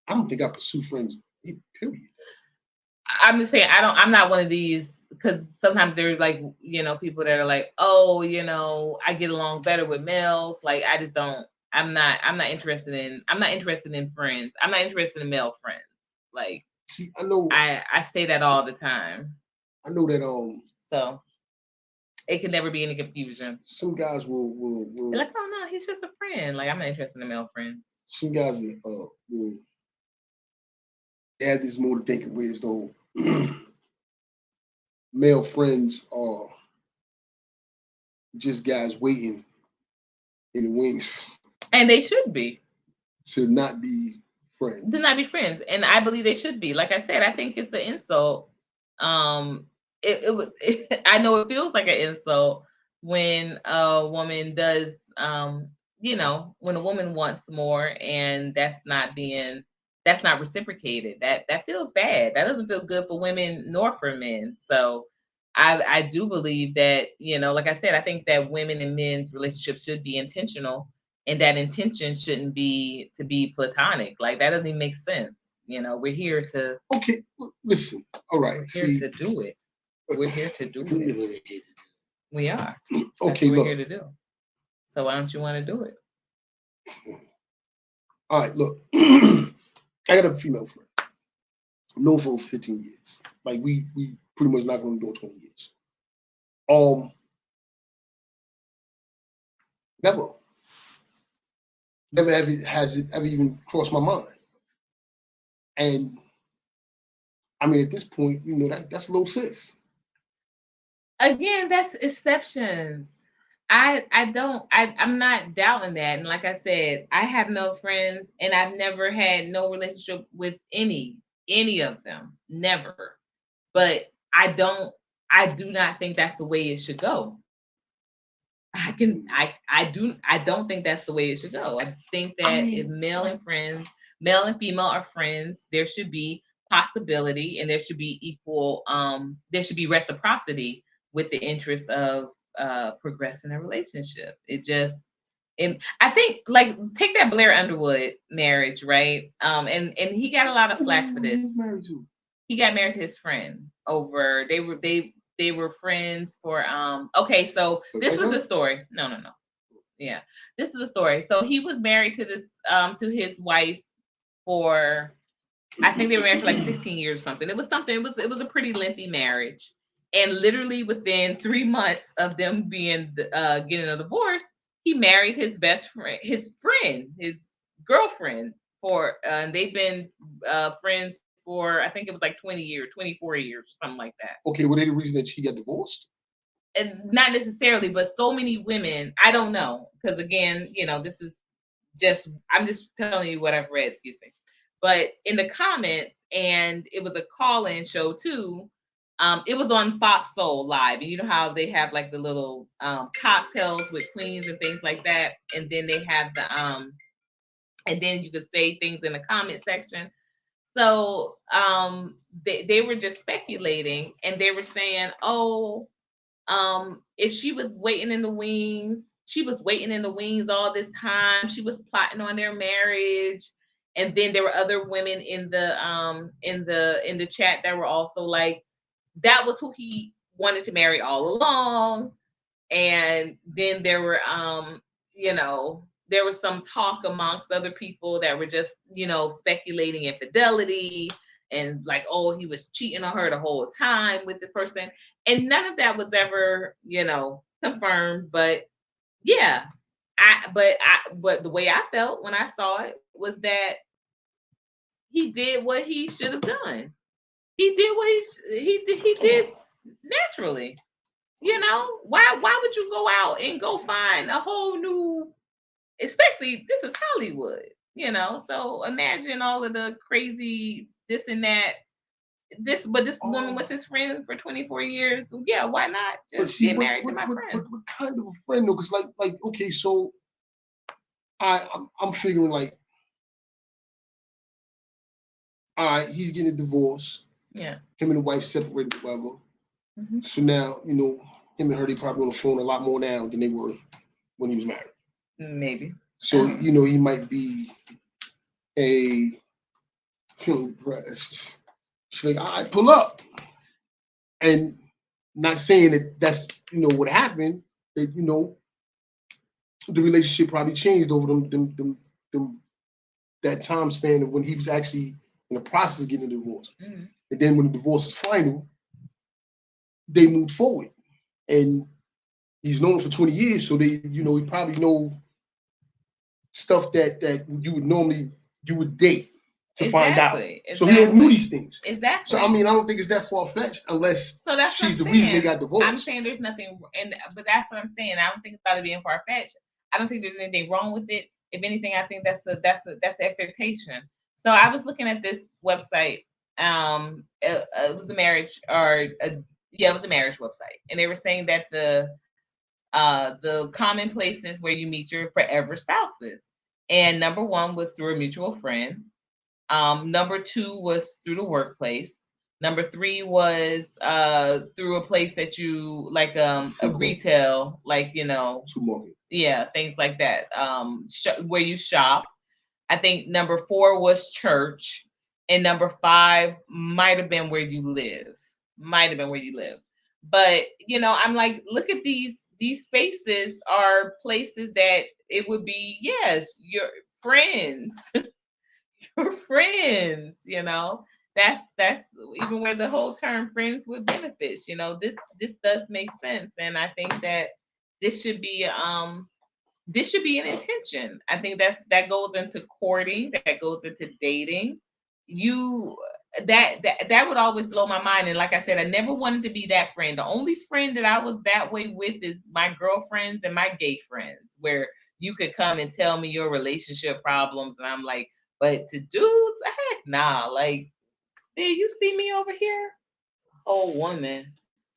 I don't think I pursue friends, period. I'm just saying I'm not one of these, because sometimes there's like, people that are like, oh, I get along better with males. Like I just don't, I'm not interested in friends. I'm not interested in male friends. Like, see, I know I say that all the time. I know that so it can never be any confusion. Some guys will like, oh no, he's just a friend. Like, I'm not interested in male friends. Some guys will add this more to thinking ways though. Male friends are just guys waiting in the wings. And they should be. To not be friends. To not be friends. And I believe they should be. Like I said, I think it's an insult. I know it feels like an insult when a woman does, when a woman wants more and that's not reciprocated. That feels bad. That doesn't feel good for women nor for men. So I do believe that, like I said, I think that women and men's relationships should be intentional, and that intention shouldn't be to be platonic. Like, that doesn't even make sense. We're here to. Okay, listen. All right. We're here to do it. We're here to do it. We are. Okay, look. We're here to do. So why don't you want to do it? All right, look. I got a female friend. I've known for over 15 years. Like we pretty much not going to do 20 years. Never has it ever even crossed my mind. And I mean, at this point, that's a little sis. Again, that's exceptions. I'm not doubting that. And like I said, I have male friends and I've never had no relationship with any of them. Never. But I do not think that's the way it should go. I don't think that's the way it should go. I think that if male and female are friends, there should be possibility and there should be equal there should be reciprocity with the interest of progressing a relationship. It just and I think like take that Blair Underwood marriage, right? And he got a lot of flack for this. Who's married to? He got married to his friend over they were friends for okay, so this was the story. No. Yeah. This is the story. So he was married to this to his wife for I think they were married for like 16 years or something. It was a pretty lengthy marriage. And literally within 3 months of them being getting a divorce, he married his best friend, his girlfriend for and they've been friends for I think it was like 20 years, 24 years, something like that. Okay, were they the reason that she got divorced? And not necessarily, but so many women, I don't know, because again, this is I'm just telling you what I've read, excuse me. But in the comments, and it was a call-in show too. It was on Fox Soul Live, and you know how they have like the little cocktails with queens and things like that, and then they have the and then you could say things in the comment section. So they were just speculating, and they were saying, oh, if she was waiting in the wings, all this time. She was plotting on their marriage. And then there were other women in the chat that were also like, that was who he wanted to marry all along. And then there were there was some talk amongst other people that were just, speculating infidelity and like, oh, he was cheating on her the whole time with this person. And none of that was ever, confirmed. But yeah, but the way I felt when I saw it was that he did what he should have done. He did what he did naturally. Why would you go out and go find a whole new, especially this is Hollywood, so imagine all of the crazy this and that. This woman was his friend for 24 years. So yeah, why not just get married to my friend? What kind of a friend though? Because like okay, so I'm figuring like, all right, he's getting a divorce. Yeah. Him and the wife separated, whatever. Mm-hmm. So now, him and her, they probably on the phone a lot more now than they were when he was married. Maybe. So, he might be feeling depressed. She's like, all right, pull up. And not saying that that's, what happened, that, the relationship probably changed over that time span of when he was actually in the process of getting a divorce. Mm-hmm. And then when the divorce is final, they moved forward. And he's known for 20 years, so they, he probably know stuff that you would date to find out. Exactly. So he already knew these things. Exactly. So I don't think it's that far-fetched unless she's the reason they got divorced. I'm saying there's nothing, but that's what I'm saying. I don't think it's about it being far-fetched. I don't think there's anything wrong with it. If anything, I think that's expectation. So I was looking at this website. It was a marriage it was a marriage website, and they were saying that the common places where you meet your forever spouses, and number 1 was through a mutual friend. Number 2 was through the workplace. Number 3 was through a place that you like, a retail, like yeah, things like that. Where you shop. I think number 4 was church, and number 5 might have been where you live. But I'm like, look at these spaces are places that it would be, yes, your friends. Your friends, that's even where the whole term friends with benefits, this does make sense. And I think that this should be an intention. I think that goes into courting, that goes into dating. That would always blow my mind. And like I said, I never wanted to be that friend. The only friend that I was that way with is my girlfriends and my gay friends, where you could come and tell me your relationship problems, and I'm like, but to dudes, heck nah. Like, did you see me over here? Oh, woman.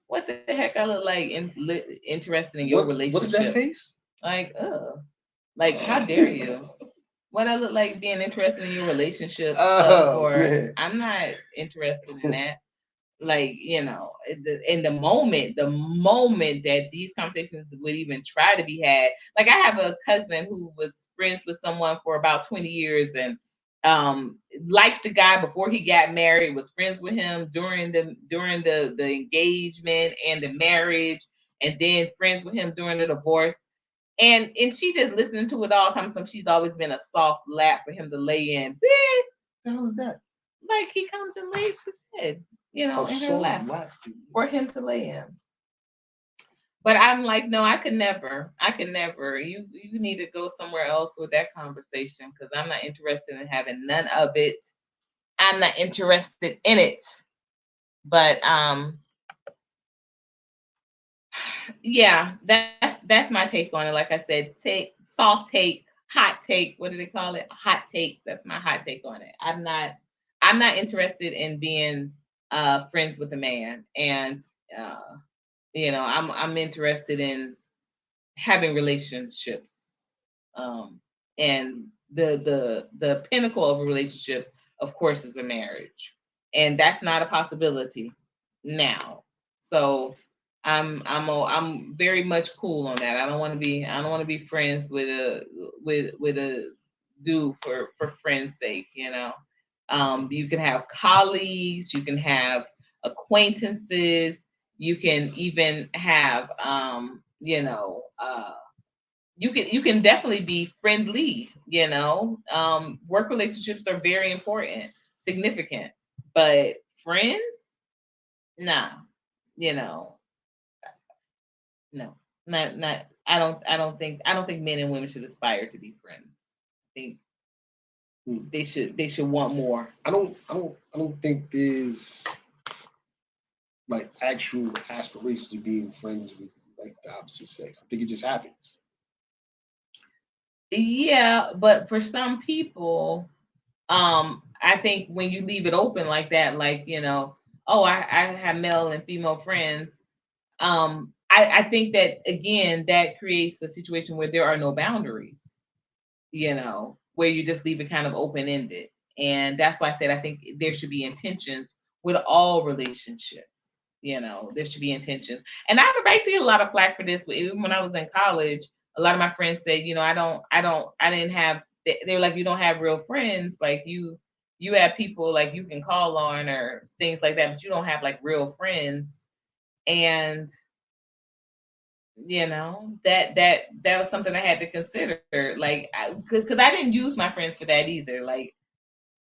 what the heck I look like interested in your relationship? What is that face? Like, like how dare you? What I look like being interested in your relationship stuff, or Man. I'm not interested in that. Like, you know, in the moment that these conversations would even try to be had. Like, I have a cousin who was friends with someone for about 20 years and liked the guy before he got married, was friends with him during the engagement and the marriage, and then friends with him during the divorce. And she just listening to it all the time. So she's always been a soft lap for him to lay in. Bitch, What the hell is that? like he comes and lays his head, you know, in her lap for him to lay in. But I'm like, no, I could never. You need to go somewhere else with that conversation because I'm not interested in having none of it. I'm not interested in it. But yeah, that's my take on it. Like I said, soft take, hot take. What do they call it? Hot take. That's my hot take on it. I'm not interested in being friends with a man, and you know, I'm interested in having relationships, and the pinnacle of a relationship, of course, is a marriage, and that's not a possibility now. So I'm very much cool on that. I don't want to be friends with a dude for friend's sake, you know. You can have colleagues, you can have acquaintances, you can even have you know, you can definitely be friendly, you know. Work relationships are very important, significant, but friends, nah, you know, no, not. I don't think men and women should aspire to be friends. I think they should want more. I don't think there's like actual aspirations of being friends with like the opposite sex. I think it just happens. Yeah, but for some people, I think when you leave it open like that, like, you know, oh, I have male and female friends. I think that again, that creates a situation where there are no boundaries, you know, where you just leave it kind of open ended. And that's why I said I think there should be intentions with all relationships. You know, there should be intentions. And I remember I see a lot of flack for this. Even when I was in college, a lot of my friends said, you know, I didn't have. They were like, you don't have real friends. Like you have people like you can call on or things like that, but you don't have like real friends. And you know, that was something I had to consider. Like, because I didn't use my friends for that either. Like,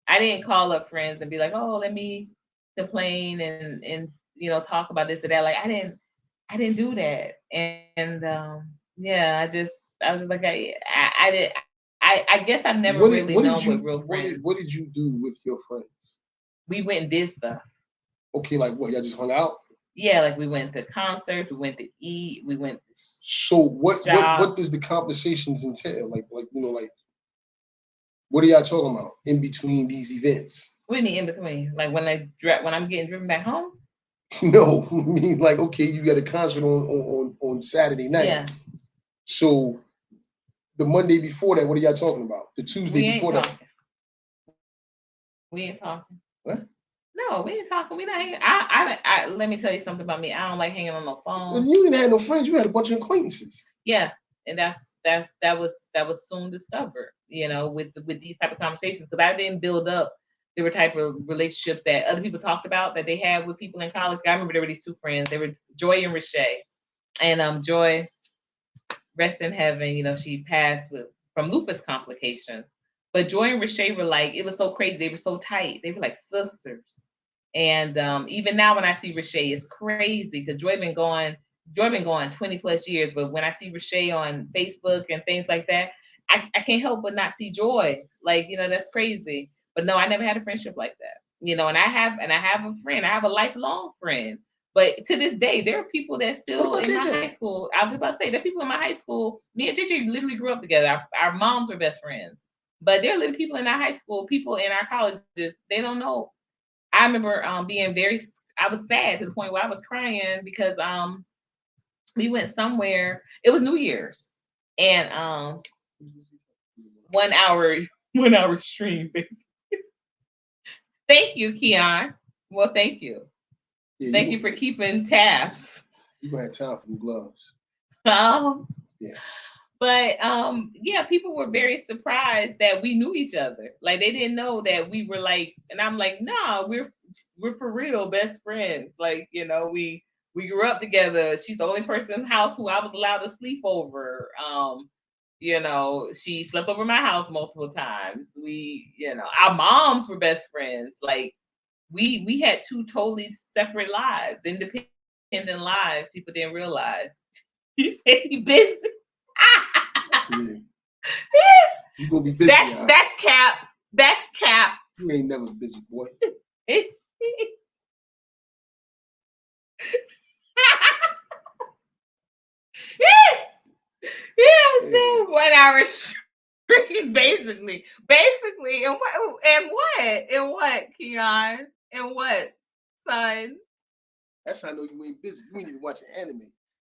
I didn't call up friends and be like, oh, let me complain and you know, talk about this or that. Like, I didn't do that. And yeah, I was just like, I did. I guess I've never really known what real friends. What did you do with your friends? We went and did stuff. Okay, like what? Y'all just hung out? Yeah, like we went to concerts, we went to eat, we went to So what does the conversations entail? Like you know, like what are y'all talking about in between these events? What do you mean in between? Like when I'm getting driven back home? No, I mean like okay, you got a concert on Saturday night. Yeah. So the Monday before that, what are y'all talking about? The Tuesday before that. We ain't talking. What? No, we ain't talking. We not hanging. I let me tell you something about me. I don't like hanging on no phone. And you didn't have no friends. You had a bunch of acquaintances. Yeah, and that was soon discovered. You know, with these type of conversations, because I didn't build up the type of relationships that other people talked about that they had with people in college. I remember there were these two friends. They were Joy and Richey, and Joy, rest in heaven. You know, she passed from lupus complications. But Joy and Richey were like, it was so crazy. They were so tight. They were like sisters. And even now when I see Richey, it's crazy because Joy been going 20 plus years. But when I see Richey on Facebook and things like that, I can't help but not see Joy. Like, you know, that's crazy. But no, I never had a friendship like that. You know, and I have a friend. I have a lifelong friend. But to this day, there are people that still in my high school. I was about to say, there are people in my high school. Me and JJ literally grew up together. Our moms were best friends. But there are little people in our high school, people in our colleges, they don't know. I remember being very was sad to the point where I was crying because we went somewhere. It was New Year's, and 1 hour 1 hour stream. Thank you, Keon. Well, thank you. Yeah, Thank you for keeping tabs. You gonna have time for the gloves. Yeah. But yeah, people were very surprised that we knew each other. Like they didn't know that we were like, and I'm like, nah, we're for real best friends. Like, you know, we grew up together. She's the only person in the house who I was allowed to sleep over. You know, she slept over my house multiple times. We, you know, our moms were best friends. Like we had two totally separate lives, independent lives. People didn't realize. You say you busy. Yeah. You gonna be busy. That's cap. That's cap. You ain't never busy, boy. Yeah, I said 1 hour straight, basically, and what, Keon, and what, son? That's how I know you ain't busy. You ain't even watching anime.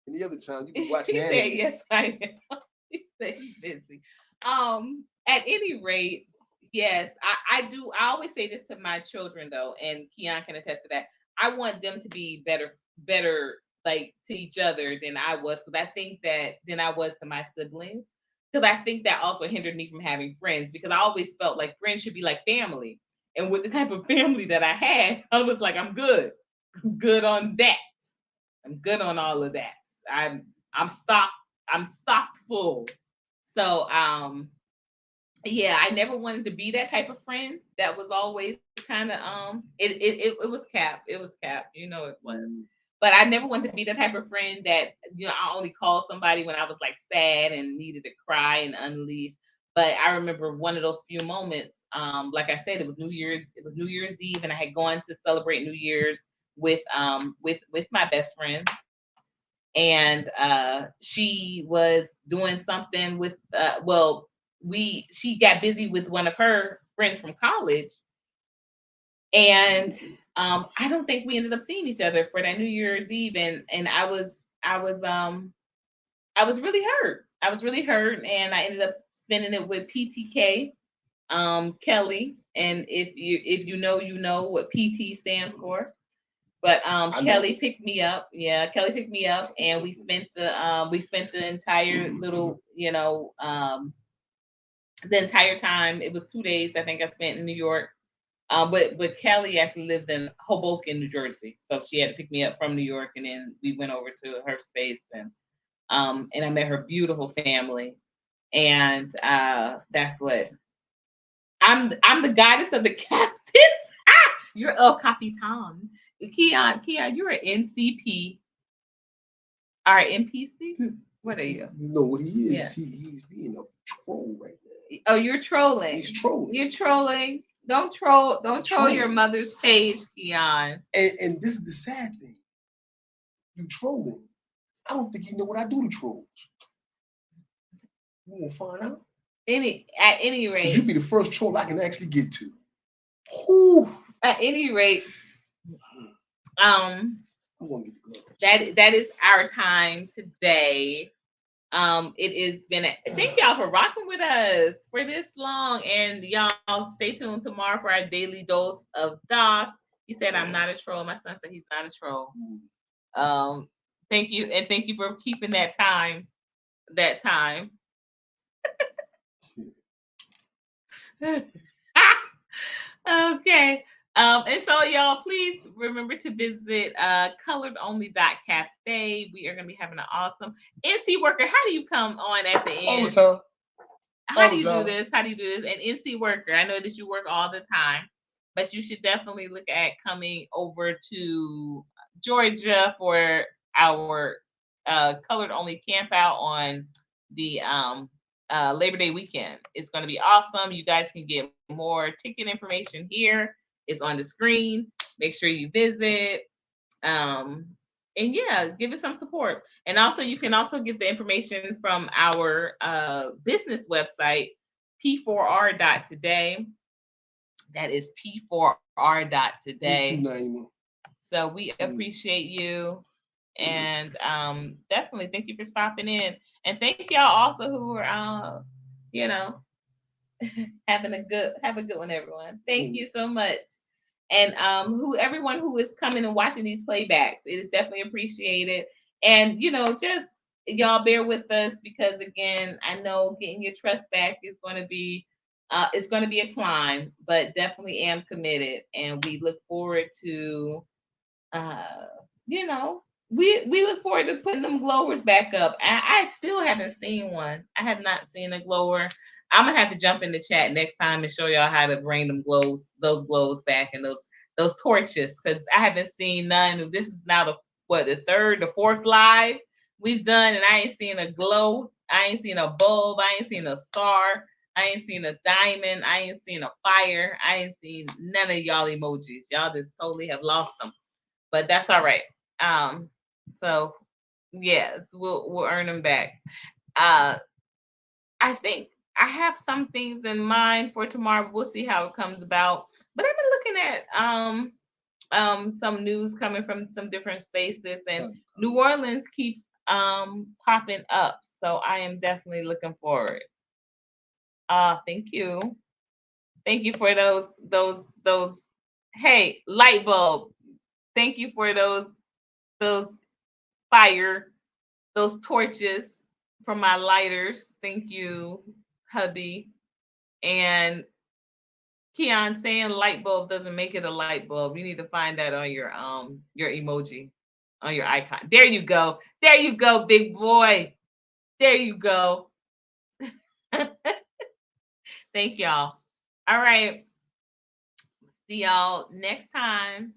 And the other time you be watching anime. Said, yes, I am. He said he's busy. At any rate, yes, I do. I always say this to my children though, and Keon can attest to that. I want them to be better like to each other than I was, because I think that than I was to my siblings. Because I think that also hindered me from having friends, because I always felt like friends should be like family. And with the type of family that I had, I was like, I'm good. I'm good on that. I'm good on all of that. I'm stocked full. So yeah, I never wanted to be that type of friend that was always kind of it was cap. It was cap, you know it was. But I never wanted to be the type of friend that, you know, I only called somebody when I was like sad and needed to cry and unleash. But I remember one of those few moments, like I said, it was New Year's Eve, and I had gone to celebrate New Year's with my best friend. And she was doing something with she got busy with one of her friends from college, and I don't think we ended up seeing each other for that New Year's Eve, and I was really hurt. I was really hurt, and I ended up spending it with PTK, Kelly, and if you know what PT stands for. But Kelly picked me up. Yeah, Kelly picked me up, and we spent the entire little, you know, the entire time. It was 2 days I think I spent in New York. But Kelly actually lived in Hoboken, New Jersey, so she had to pick me up from New York, and then we went over to her space, and I met her beautiful family, and that's what I'm the goddess of the captains. You're El Capitan. Keon, you're an NCP. Or NPC? What are you? You know what he is? Yeah. He's being a troll right now. Oh, you're trolling. He's trolling. You're trolling. Don't troll your mother's page, Keon. And this is the sad thing. You trolling. I don't think you know what I do to trolls. You won't find out. At any rate. You be the first troll I can actually get to. Whew. At any rate, that is our time today. It has been thank y'all for rocking with us for this long, and y'all stay tuned tomorrow for our daily dose of DOS. He said I'm not a troll. My son said he's not a troll. Thank you, and thank you for keeping that time. Okay. And so y'all, please remember to visit coloredonly.cafe. We are going to be having an awesome NC Worker. How do you come on at the end? All the time. How do you do this? And NC Worker, I know that you work all the time, but you should definitely look at coming over to Georgia for our colored only camp out on the Labor Day weekend. It's going to be awesome. You guys can get more ticket information here. It's on the screen. Make sure you visit. And yeah, give it some support. And also, you can also get the information from our business website, p4r.today. That is p4r.today. So we appreciate you. And definitely thank you for stopping in. And thank y'all also who are you know, have a good one, everyone. Thank you so much. And everyone who is coming and watching these playbacks, it is definitely appreciated. And just y'all bear with us because again, I know getting your trust back is going to be it's going to be a climb, but definitely am committed, and we look forward to uh, you know, we look forward to putting them glowers back up. I still haven't seen one. I have not seen a glower. I'm gonna have to jump in the chat next time and show y'all how to bring those glows back, and those torches, because I haven't seen none. This is now the fourth live we've done, and I ain't seen a glow. I ain't seen a bulb. I ain't seen a star. I ain't seen a diamond. I ain't seen a fire. I ain't seen none of y'all emojis. Y'all just totally have lost them, but that's all right. So yes, we'll earn them back. Uh, I think I have some things in mind for tomorrow. We'll see how it comes about. But I've been looking at some news coming from some different spaces, and New Orleans keeps popping up. So I am definitely looking forward. Thank you. Thank you for those hey, light bulb. Thank you for those fire, those torches from my lighters. Thank you, hubby. And Keon saying light bulb doesn't make it a light bulb. You need to find that on your emoji, on your icon. There you go. There you go, big boy. There you go. Thank y'all. All right. See y'all next time.